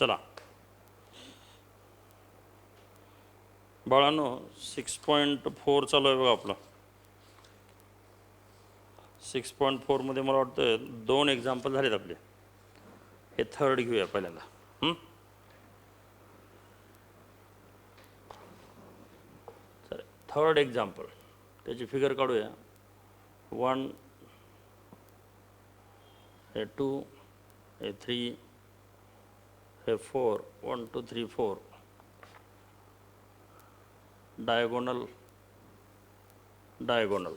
चला बाळांनो 6.4 चालू आहे बघा आपलं. 6.4 मध्ये मला वाटतं 2 एक्झाम्पल झालेत आपले. हे थर्ड घेऊया पहिल्यांदा. चल थर्ड एक्झाम्पल त्याची फिगर काढूया. 1 हे 2 हे 3 हे 4 1 2 3 4 डायगोनल डायगोनल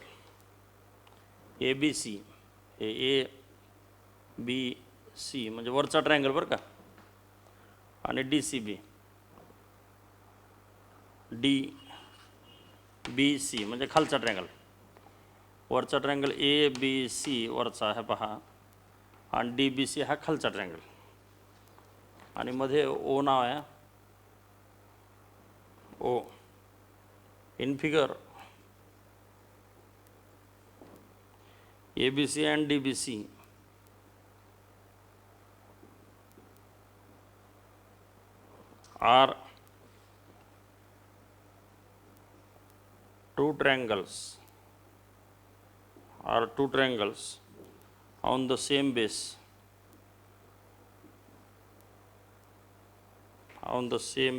ABC हे ABC म्हणजे वरचा ट्रायंगल बरं का, आणि DCB DBC म्हणजे खालचा ट्रायंगल. वरचा ट्रायंगल ABC वरचा आहे पहा, आणि DBC हा खालचा ट्रायंगल, आणि मध्ये O नाव आहे. O in figure ABC and DBC are two triangles on the same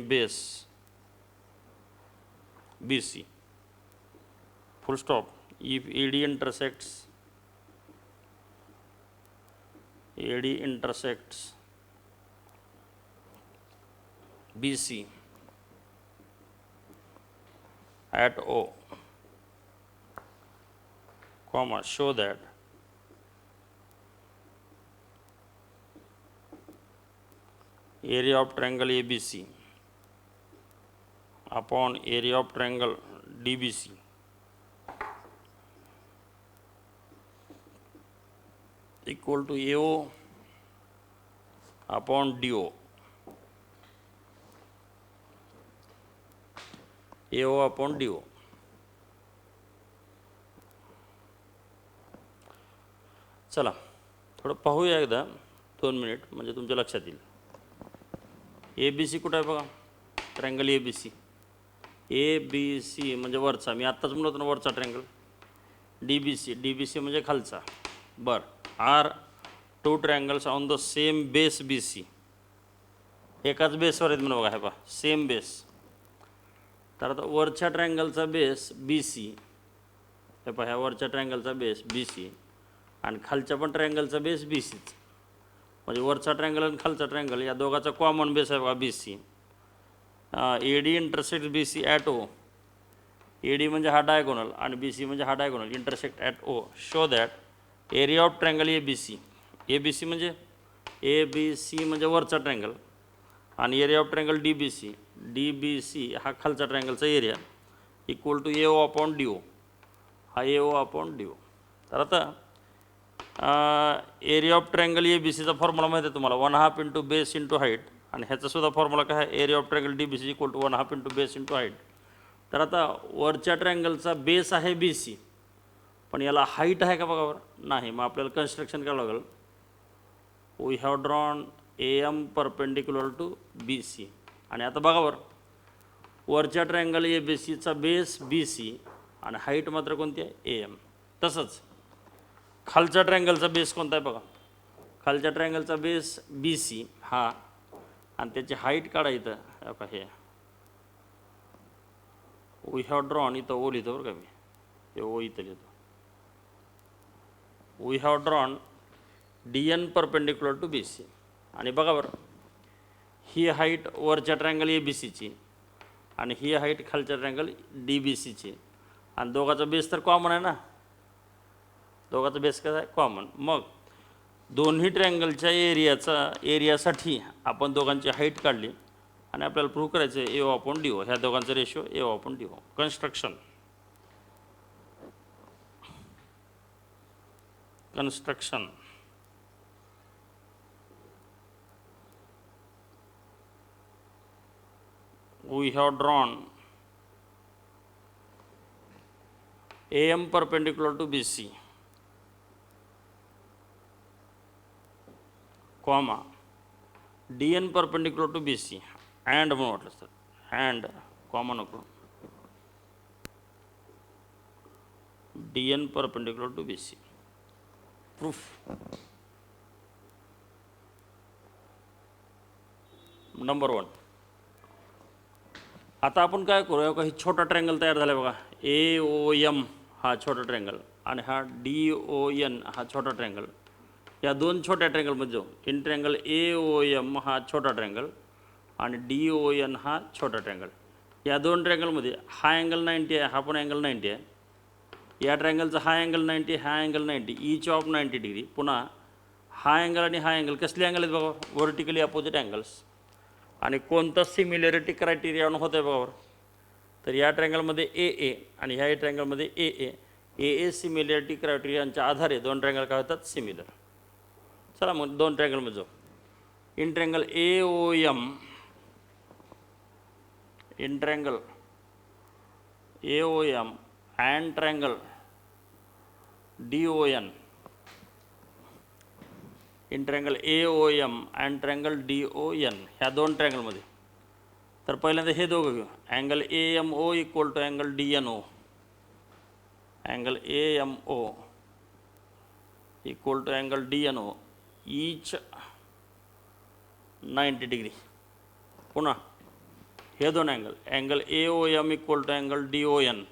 base, BC. Full stop. If AD intersects BC at O, comma, show that area of triangle ABC upon area of triangle DBC equal to AO upon DO. AO upon DO. चला थोडं पाहूया एकदा 2 minute, म्हणजे तुमच्या लक्षात येईल. ABC कुठं आहे बघा, ट्रायंगल ABC. ABC म्हणजे वरचा, मी आत्ताच म्हणत होतो ना वरचा ट्रायंगल. DBC म्हणजे खालचा. बरं, are two triangles on the same base BC. एकाच बेसवर आहेत म्हणून बघा, हे पहा सेम बेस. तर आता वरच्या ट्रायंगलचा बेस BC, हे पहा ह्या वरच्या ट्रायंगलचा बेस BC, आणि खालच्या पण ट्रायंगलचा बेस BCच. म्हणजे वरचा ट्रायंगल आणि खालचा ट्रायंगल या दोघाचा कॉमन बेस आहे बघा BC. AD intersect BC at O. AD म्हणजे हा डायगोनल आणि BC म्हणजे हा diagonal, intersect at O. Show that area of triangle ABC. ABC म्हणजे ABC म्हणजे वरचा ट्रायंगल, आणि एरिया ऑफ ट्रायंगल DBC हा खालचा ट्रायंगलचा area equal to AO upon DO. हा AO अपॉन DO. तर आता एरिया ऑफ ट्रायंगल ABCचा फॉर्म्युला माहिती आहे तुम्हाला, 1/2 इंटू बेस इंटू हाईट, आणि ह्याचासुद्धा फॉर्म्युला काय आहे, area of triangle DBC equal to 1/2 into base into height. तर आता वरच्या ट्रायंगलचा बेस आहे BC, पण याला हाईट आहे का बघा बरं, नाही. मग आपल्याला कन्स्ट्रक्शन करावं लागेल. We have drawn AM perpendicular to BC. आणि आता बघा बरं, वरच्या ट्रायंगल ABCचा बेस BC आणि हाईट मात्र कोणती आहे, AM. तसंच खालच्या ट्रायंगलचा बेस कोणता आहे बघा, खालच्या ट्रायंगलचा बेस BC हा, आणि त्याची हाईट काढायचं बघा, हे वी हॅव ड्रॉन, इथं ओ लिहितो बरं का मी, हे ओ इथं लिहितो. We have drawn DN perpendicular to BC. आणि बघा बरं, ही हाईट वरच्या ट्रायंगल ABCची आणि ही हाईट खालच्या ट्रायंगल DBCची, आणि दोघाचा बेस तर कॉमन आहे ना, दोघाचा बेस काय आहे, कॉमन. मग दोन्ही ट्रायंगलच्या एरियासाठी आपण दोघांची हाईट काढली, आणि आपल्याला प्रूव्ह करायचं आहे AO अपॉन DO. ह्या दोघांचा ratio AO upon DO. Construction we have drawn AM perpendicular to BC, comma, D N perpendicular to B C and म्हणून वाटलं सर अँड कॉमन नको D N perpendicular to B C proof number 1. आता आपण काय करूया का, ही छोटा triangle तयार झाला बघा, ए ओ एम हा छोटा ट्रँगल आणि हा डी ओ एन हा छोटा ट्रँगल. या दोन छोट्या ट्रँगलमध्ये जाऊ, in triangle A O M हा छोटा ट्रँगल आणि डी ओ एन हा छोटा ट्रँगल. या दोन ट्रँगलमध्ये हा अँगल 90 आहे, हा पण अँगल 90 आहे. या ट्रँगलचा हा अँगल 90, हा अँगल 90, ईच ऑफ 90 डिग्री. पुन्हा हा अँगल आणि हा अँगल कसले अँगल आहेत बघा, व्हर्टिकली अपोजिट अँगल्स. आणि कोणतं सिमिलॅरिटी क्रायटेरियानं होतं आहे बघा, तर या ट्रँगलमध्ये ए ए आणि ह्या ट्रँगलमध्ये ए ए सिमिलॅरिटी क्रायटेरियांच्या आधारे दोन ट्रँगल काय होतात, सिमिलर. चला मग दोन ट्रँगलमध्ये जाऊ. In triangle A O M, in triangle A O M and triangle D O N, in triangle A O M and triangle D O N, ह्या दोन ट्रँगलमध्ये. तर पहिल्यांदा हे दोघं घेऊ, angle A M O equal to angle D N O, angle A M O equal to angle D N O, each 90 degree. पुन्हा हे दोन angle, angle A O M equal to angle D O N,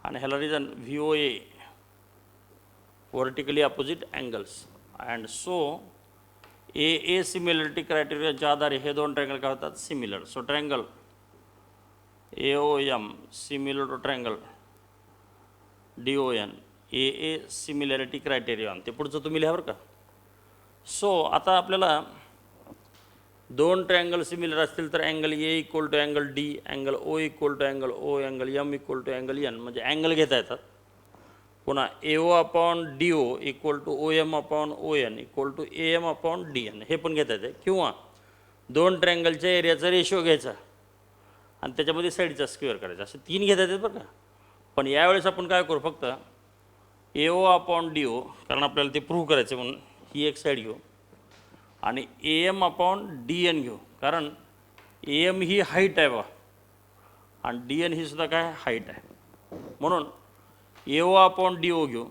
आणि ह्याला reason V O A, vertically opposite angles. And so A A similarity क्रायटेरियाच्या आधारे हे दोन triangle काय होतात, similar. So triangle A O M similar to triangle D O N, A A similarity criterion. ते पुढचं तुम्ही लिहा बरं का. सो आता आपल्याला दोन ट्रँगल सिमिलर असतील तर angle A equal to angle D, angle O equal to angle O, angle M equal to angle N, म्हणजे अँगल घेता येतात. पुन्हा A O upon D O equal to O M upon O N equal to A M upon D N, हे पण घेता येते. किंवा दोन ट्रँगलच्या एरियाचा रेशो घ्यायचा आणि त्याच्यामध्ये साईडचा स्क्वेअर करायचा, असे तीन घेता येतात बरं का. पण यावेळेस आपण काय करू, फक्त ए ओ अपॉन डी ओ, कारण आपल्याला ते प्रूव्ह करायचं म्हणून ही एक साईड घेऊ, आणि A M upon D N घेऊ, कारण ए एम ही हाईट आहे बा आणि डी एन ही सुद्धा काय हाईट आहे. म्हणून ए ओ अपॉन डी ओ घेऊ,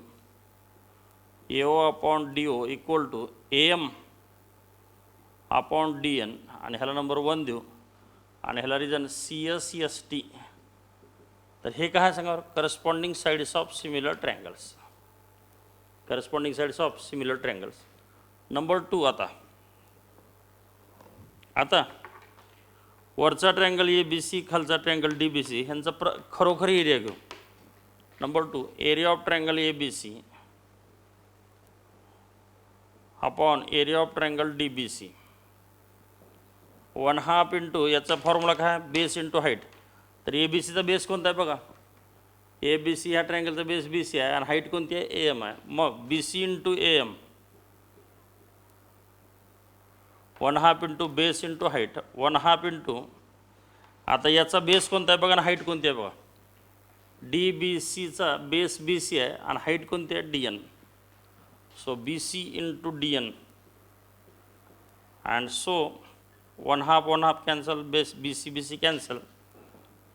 A O upon D O equal to A M upon D N, आणि ह्याला नंबर 1 देऊ आणि ह्याला reason C S S T. तर हे काय सांगा, corresponding sides of similar triangles, corresponding sides of similar triangles. Number 2. आता वरचा ट्रँगल ए बी सी, खालचा ट्रँगल डी बी सी, ह्यांचा खरोखर एरिया घेऊ. Number 2, area of triangle A B C upon area of triangle D B C 1/2 into, याचा formula काय, base into height. तर A बी सीचा बेस कोणता आहे बघा, ए बी सी ह्या ट्रँगलचा बेस बी सी आहे आणि हाईट कोणती आहे, ए एम आहे. मग B C into A M 1/2 into base into height 1/2 into, आता याचा बेस कोणता आहे बघा आणि हाईट कोणती आहे बघा, डी बी सीचा बेस बी सी आहे आणि हाईट कोणती आहे, D N. So B C into D N, and so 1/2 cancel, base B C cancel.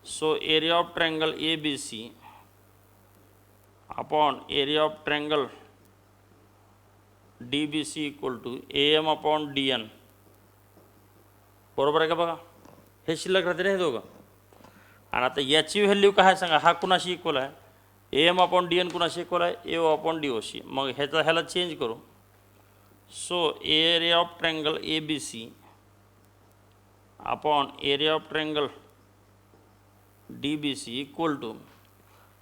So area of triangle A B C upon area of triangle D B C equal to A M upon D N. बरोबर आहे का बघा, हे शिल्लक राहते ना हे दोघं. आणि आता याची व्हॅल्यू काय आहे सांगा, हा कुणाशी इक्वल आहे, A M upon D N कुणाशी इक्वल आहे, ए ओ अपॉन डी ओशी. मग ह्याला चेंज करू. So area of triangle A B C upon area of triangle D B C equal to,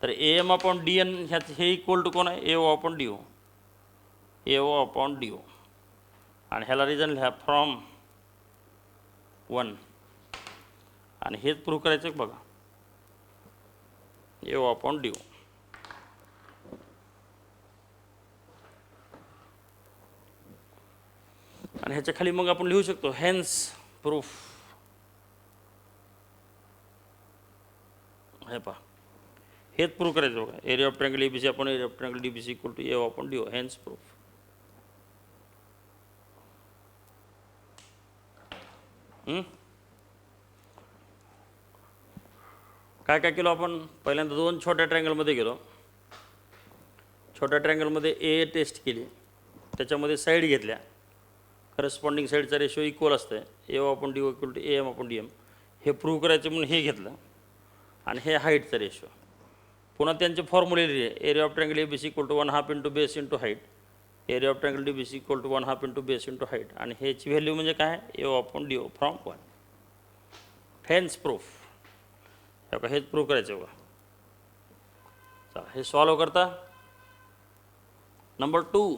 तर A M upon D N हे equal to कोण आहे, A O upon D O, A O upon D O. आणि ह्याला region लिहा from 1, आणि हेच prove करायचं बघा, ए ओ अपॉन डी ओ. आणि ह्याच्या खाली मग आपण लिहू शकतो हेन्स प्रूफ. हे पहा, हेच प्रूव्ह करायचं बघा. Area of triangle A B C आपण area of triangle D B C equal to A upon D O, hence proof. काय काय केलं आपण? पहिल्यांदा 2 छोट्या ट्रँगलमध्ये गेलो. छोट्या ट्रँगलमध्ये ए टेस्ट केली, त्याच्यामध्ये साईड घेतल्या, करस्पॉन्डिंग साईडचा रेशो इक्वल असतं, A upon D O equal to A M upon D M. हे प्रूव्ह करायचं म्हणून हे घेतलं, आणि हे हाईटचा रेशो. पुन्हा त्यांचे फॉर्म्युले लिहिले. Area of triangle A B C equal to 1/2 into base into height, area of triangle D B C equal to 1/2 into base into height, आणि ह्याची व्हॅल्यू म्हणजे काय? A upon D O from 1. Hence proof. हेच prove करायचं बघा. चला हे solve करता. Number 2,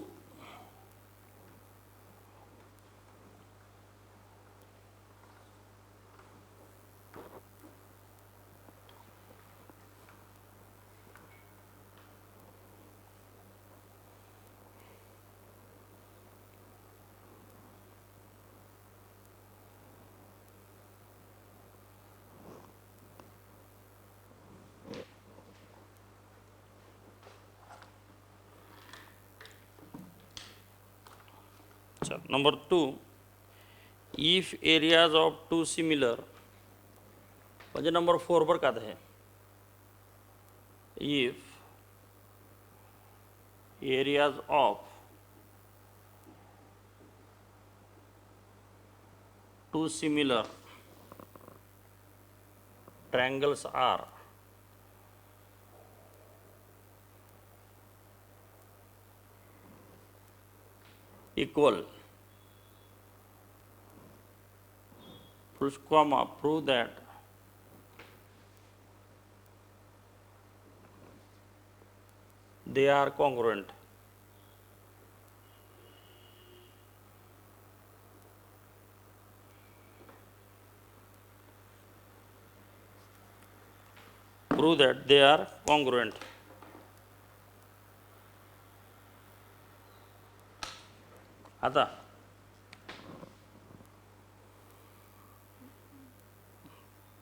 number 2, if areas of 2 similar, म्हणजे नंबर 4 पर का है. If areas of 2 similar triangles are equal, prove that they are congruent. Prove that they are congruent. आता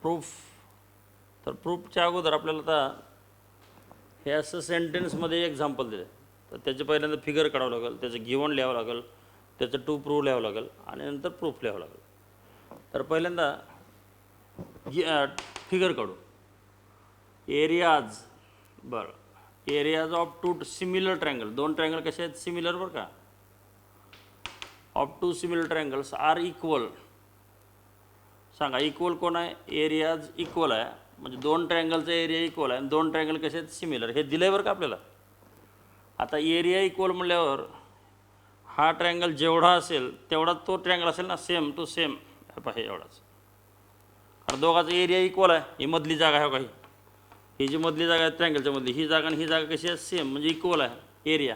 प्रूफ, तर प्रूफच्या अगोदर आपल्याला आता हे असं सेंटेन्समध्ये एक्झाम्पल दिले, तर त्याचे पहिल्यांदा फिगर काढावं लागेल, त्याचं गिवन लिहावं लागेल, त्याचं टू प्रूव्ह लिहावं लागेल, आणि नंतर प्रूफ लिहावं लागेल. तर पहिल्यांदा फिगर काढू. एरियाज, बरं, areas of 2 similar triangle, 2 triangle कसे आहेत? सिमिलर, बरं का. Of 2 similar triangles are equal. सांगा इक्वल कोण आहे? एरियाज इक्वल आहे, म्हणजे 2 ट्रँगलचा एरिया इक्वल आहे, आणि 2 ट्रँगल कसे आहेत? सिमिलर. हे दिलं आहे बरं का आपल्याला. आता एरिया इक्वल म्हणल्यावर हा ट्रँगल जेवढा असेल तेवढा तो ट्रँगल असेल ना, सेम टू सेम. हे एवढाच, कारण दोघांचा एरिया इक्वल आहे. ही मधली जागा आहे काही, ही जी मधली जागा आहे ट्रँगलच्या मधली, ही जागा आणि ही जागा कशी आहे? सेम, म्हणजे इक्वल आहे एरिया.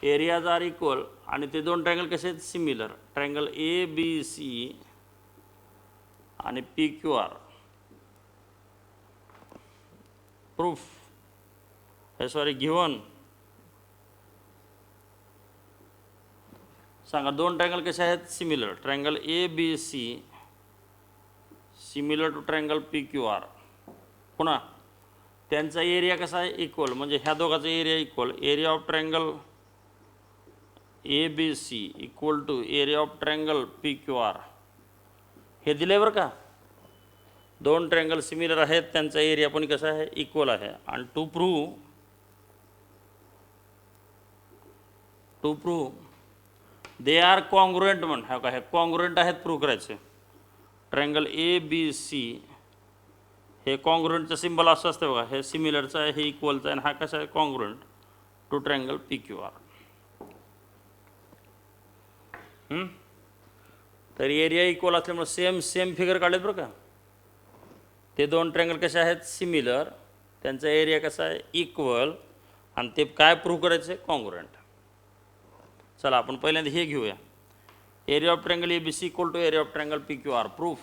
एरियाज आर इक्वल, आणि ते 2 ट्रँगल कसे आहेत? Similar. Triangle A B C आणि पी क्यू आर. प्रूफ, हे सॉरी गिवन. सांगा 2 ट्रँगल कसे आहेत? Similar. Triangle A B C similar to triangle P Q R. पुन्हा त्यांचा एरिया कसा आहे? इक्वल, म्हणजे ह्या दोघांचा area equal. Area of triangle A B C equal to area of triangle P Q R. हे दिले बरं का. 2 ट्रँगल सिमिलर आहेत, त्यांचा एरिया पण कसा आहे? इक्वल आहे. आणि to prove they are congruent म्हण. हा काय? कॉन्ग्रुएंट आहेत, प्रूव्ह करायचे. ट्रँगल ए बी सी हे कॉन्ग्रुएंटचं सिम्बल असं असतं बघा. हे सिमिलरचं आहे, हे इक्वलचं आहे, आणि हा कसा आहे? Congruent to triangle P Q R. तर एरिया इक्वल असल्यामुळे सेम फिगर काढलेत बरं का. ते 2 ट्रँगल कसे आहेत? सिमिलर, त्यांचा एरिया कसा आहे? इक्वल, आणि ते काय प्रूव्ह करायचं? कॉन्ग्रुएंट. चला आपण पहिल्यांदा हे घेऊया. Area of triangle A B C equal to area of triangle P Q R. Proof.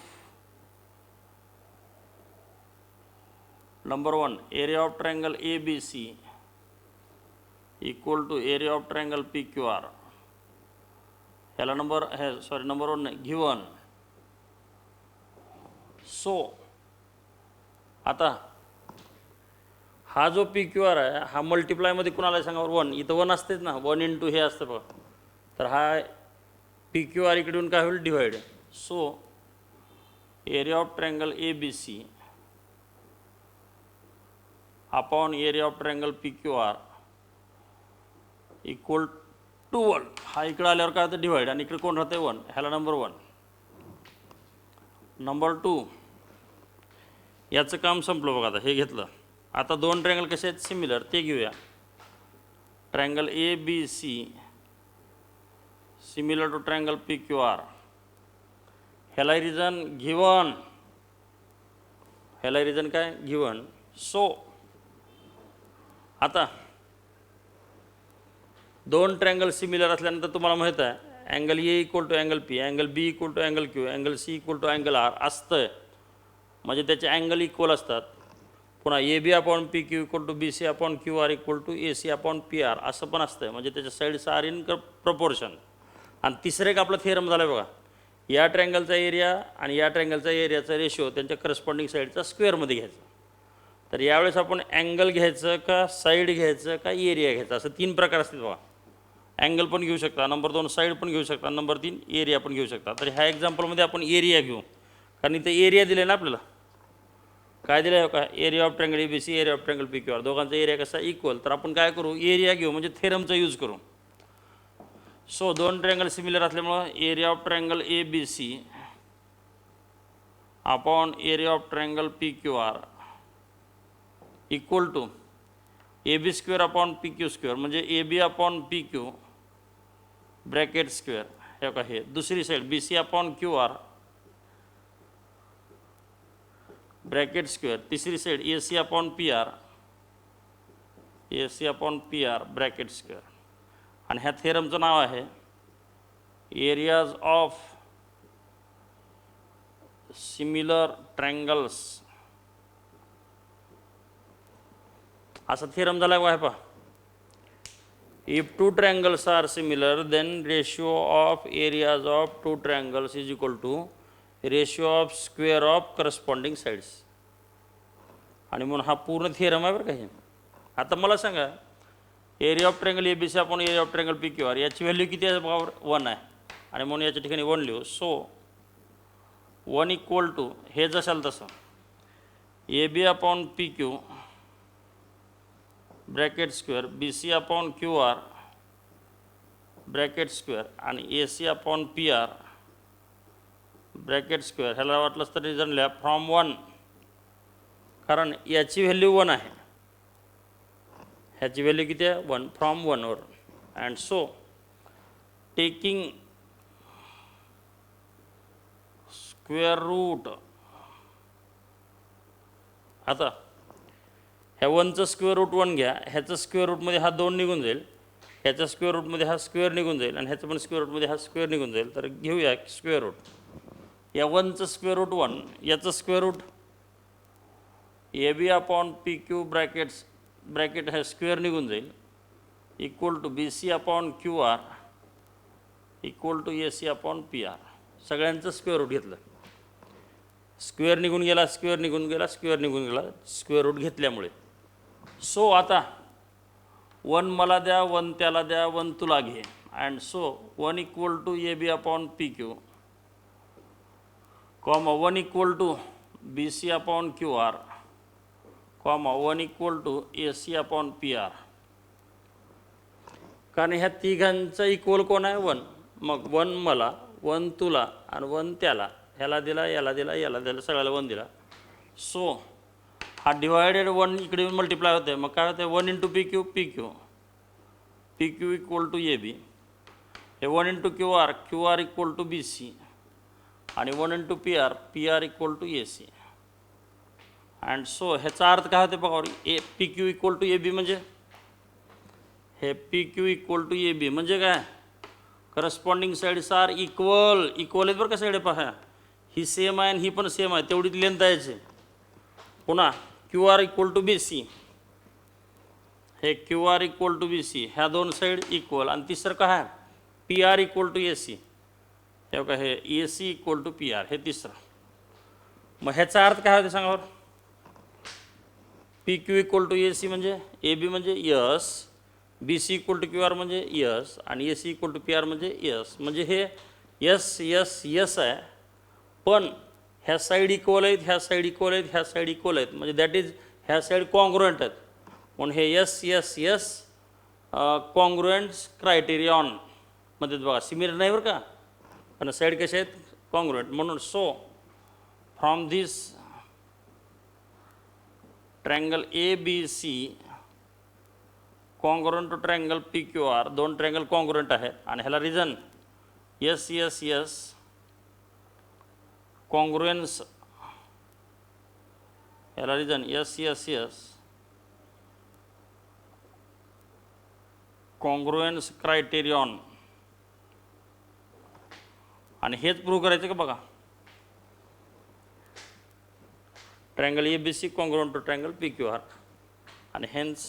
Number 1, area of triangle A B C equal to area of triangle P Q R. ह्याला number 1 नाही, given. So आता हा जो P Q R आहे हा मल्टिप्लायमध्ये कुणाला आहे सांगा, 1. इथं 1 असतेच ना, 1 इंटू हे असतं बघा. तर हा पी क्यू आर इकडून काय होईल, divide. So area of triangle A B C upon area of triangle P Q R equal to 1. हा इकडे आल्यावर काय होतं, डिवाइड, आणि इकडे कोण राहते, 1. ह्याला नंबर 1. नंबर 2 याचं काम संपलं बघा. आता हे घेतलं. आता दोन ट्रायंगल कसे आहेत, सिमिलर, ते घेऊया. Triangle A B C similar to triangle P Q R. ह्याला रिजन गिवन, ह्याला रिजन काय, गिवन. सो आता दोन ट्रायंगल सिमिलर असल्यानंतर तुम्हाला माहीत आहे angle A equal to angle P, angle B equal to angle Q, angle C equal to angle R असतं. म्हणजे त्याचे अँगल इक्वल असतात. पुन्हा A B upon P Q equal to B C upon Q R equal to A C upon P R असं पण असतं. म्हणजे त्याच्या साईड्स आर इन प्रपोर्शन. आणि तिसरं एक आपला थिअरम झाला बघा, या ट्रायंगलचा एरिया आणि या ट्रायंगलचा एरियाचा रेशो त्यांच्या करस्पॉन्डिंग साईडचा स्क्वेअरमध्ये घ्यायचा. तर यावेळेस आपण अँगल घ्यायचं का साईड घ्यायचं का एरिया घ्यायचा, असं 3 प्रकार असतील बघा. अँगल पण घेऊ शकता, नंबर 2 साईड पण घेऊ शकता, नंबर 3 एरिया पण घेऊ शकता. तर ह्या एक्झाम्पलमध्ये आपण एरिया घेऊ, कारण इथं एरिया दिले ना आपल्याला. काय दिलं आहे का, area of triangle A B C, area of triangle P Q R, दोघांचा एरिया कसा इक्वल. तर आपण काय करू, एरिया घेऊ, म्हणजे थेरमचा यूज करू. सो दोन ट्रायंगल सिमिलर असल्यामुळं area of triangle A B C upon area of triangle P Q R equal to A B square upon P Q square, म्हणजे A B upon P Q bracket square. हे का, हे दुसरी side बी C upon Q R bracket square. तिसरी side A C upon P R, A C upon P R bracket square. आणि ह्या थेरमचं नाव आहे एरियाज ऑफ सिमिलर ट्रायंगल्स. असा थेरम झाला आहे पहा. If 2 triangles are similar then ratio of areas of 2 triangles is equal to ratio of square of corresponding sides. आणि म्हणून हा पूर्ण थिअरम आहे बरं का हे. आता मला सांगा, area of triangle A B C आपण area of triangle P Q R याची व्हॅल्यू किती आहे, बघा 1 आहे. आणि म्हणून याच्या ठिकाणी 1 लिहू. सो 1 इक्वल टू हे जशाल तसं A B upon P Q bracket square, B C upon Q R bracket square आणि A C upon P R bracket square. ह्याला वाटलंच तर रिझन लिहा फ्रॉम 1, कारण याची व्हॅल्यू 1 आहे, ह्याची व्हॅल्यू किती आहे 1, फ्रॉम 1 वर. And so taking square root. आता ह्या 1चं स्क्वेअर रूट 1 घ्या, ह्याचं स्क्वेअर रूटमध्ये हा 2 निघून जाईल, ह्याच्या स्क्वेअर रूटमध्ये हा स्क्वेअर निघून जाईल, आणि ह्याचं पण स्क्वेअर रूटमध्ये हा स्क्वेअर निघून जाईल. तर घेऊया स्क्वेअर रूट. या 1चं स्क्वेअर रूट 1, याचं square root A B upon P Q bracket हे स्क्वेअर निघून जाईल equal to B C upon Q R equal to A C upon P R. सगळ्यांचं स्क्वेअर रूट घेतलं, स्क्वेअर निघून गेला, स्क्वेअर निघून गेला, स्क्वेअर निघून गेला, स्क्वेअर रूट घेतल्यामुळे. सो आता 1 मला द्या, 1 त्याला द्या, 1 तुला घे. And so 1 equal to A B upon P Q comma 1 equal to B C upon Q R comma 1 equal to A C upon P R. कारण ह्या तिघांचा इक्वल कोण आहे 1. मग 1 मला, 1 तुला आणि 1 त्याला, ह्याला दिला, याला दिला, याला दिला, सगळ्याला 1 दिला. सो हा डिवायडेड 1 इकडे मल्टिप्लाय होते. मग काय होते 1 into P Q, P Q, P Q equal to A B. हे 1 into Q R, Q R equal to B C, आणि 1 into P R equal to A C. And so ह्याचा अर्थ काय होते बघा, P Q equal to A B म्हणजे हे P Q equal to A B म्हणजे काय, corresponding sides are equal. Equal आहेत बरं का साईड, पहा ही सेम आहे आणि ही पण सेम आहे, तेवढीच लेंथ आहे. पुन्हा Q R equal to B C, हे Q R equal to B C, ह्या दोन साईड इक्वल. आणि तिसरं काय आहे P R equal to A C, हे का हे A C equal to P R, हे तिसरं. मग ह्याचा अर्थ काय होते सांगा बरं. P Q equal to A C म्हणजे ए बी म्हणजे yes, B C equal to Q R म्हणजे यस आणि A C equal to P R म्हणजे यस. म्हणजे हे यस यस यस आहे, पण ह्या साईड इक्वल आहेत, ह्या साईड इक्वल आहेत, ह्या साईड इक्वल आहेत, म्हणजे दॅट इज ह्या साईड कॉन्ग्रुएंट आहेत. म्हणून हे यस यस यस कॉन्ग्रुएंट्स क्रायटेरियॉन मध्ये बघा सिमिलर नाही बरं का, पण साईड कसे आहेत कॉन्ग्रुएंट. म्हणून so from this triangle A B C congruent to triangle P Q R, दोन ट्रँगल कॉन्ग्रुएंट आहेत आणि ह्याला reason S S S congruence, ह्याला reason S S S congruence criterion. आणि हेच प्रूव्ह करायचं का बघा, triangle A B C congruent to triangle P Q R आणि हेन्स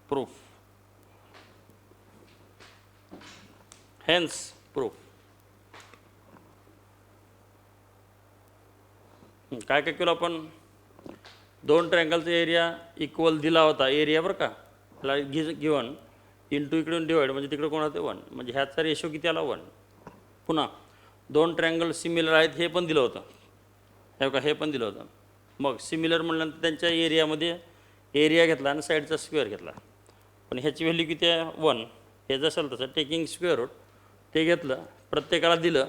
प्रूफ, हेन्स प्रूफ. काय काय केलं आपण, दोन ट्रँगलचा एरिया इक्वल दिला होता, एरिया बरं का, ह्याला गिवन इंटू इकडून डिवाइड म्हणजे तिकडे कोण होते 1, म्हणजे ह्याचा रेशो किती आला 1. पुन्हा दोन ट्रँगल सिमिलर आहेत हे पण दिलं होतं, हे का हे पण दिलं होतं. मग सिमिलर म्हणल्यानंतर त्यांच्या एरियामध्ये एरिया घेतला आणि साईडचा स्क्वेअर घेतला, पण ह्याची व्हॅल्यू किती आहे 1. हे जसं असेल तसं टेकिंग स्क्वेअर रूट ते घेतलं, प्रत्येकाला दिलं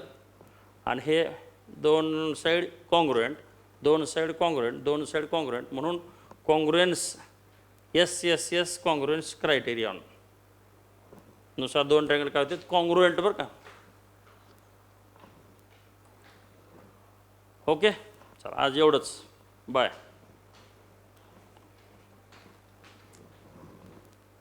आणि हे दोन साईड कॉन्ग्रुएंट, दोन साईड कॉन्ग्रुएंट, दोन साईड कॉन्ग्रुएंट, म्हणून congruence yes S S congruence क्रायटेरियॉन नुसार दोन ट्रँगल काय होते कॉन्ग्रुएंट बरं का. ओके चला आज एवढंच, बाय.